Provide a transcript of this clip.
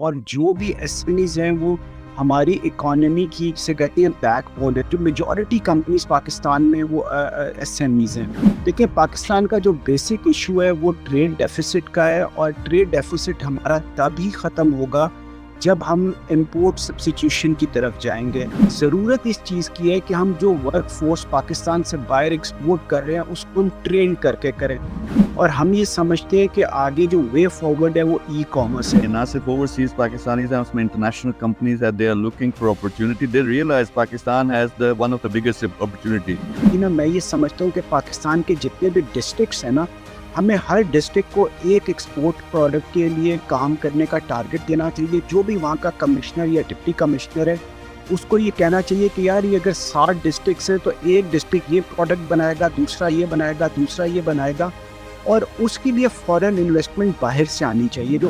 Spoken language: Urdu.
اور جو بھی ایس ایم ایز ہیں وہ ہماری اکانومی کی سے کہتے ہیں بیک بون ہے. جو میجورٹی کمپنیز پاکستان میں وہ ایس ایم ایز ہیں. دیکھیں پاکستان کا جو بیسک ایشو ہے وہ ٹریڈ ڈیفیسٹ کا ہے, اور ٹریڈ ڈیفیسٹ ہمارا تبھی ختم ہوگا جب ہم امپورٹ سبسٹیوشن کی طرف جائیں گے. ضرورت اس چیز کی ہے کہ ہم جو ورک فورس پاکستان سے باہر ایکسپورٹ کر رہے ہیں اس کو ہم ٹرین کر کے کریں, اور ہم یہ سمجھتے ہیں کہ آگے جو وے فارورڈ ہے وہ ای کامرس ہے. نہ صرف اوورسیز پاکستانیز ہیں, اس میں انٹرنیشنل کمپنیز ہیں. They are looking for opportunity. They realise Pakistan has one of the biggest opportunity. میں یہ سمجھتا ہوں کہ پاکستان کے جتنے بھی ڈسٹرکٹس ہیں نا, ہمیں ہر ڈسٹرکٹ کو ایک ایکسپورٹ پروڈکٹ کے لیے کام کرنے کا ٹارگٹ دینا چاہیے. جو بھی وہاں کا کمشنر یا ڈپٹی کمشنر ہے اس کو یہ کہنا چاہیے کہ یار یہ اگر 60 ڈسٹرکٹس ہیں تو ایک ڈسٹرکٹ یہ پروڈکٹ بنائے گا, دوسرا یہ بنائے گا, دوسرا یہ بنائے گا, اور اس کے لیے فوراً انویسٹمنٹ باہر سے آنی چاہیے. جو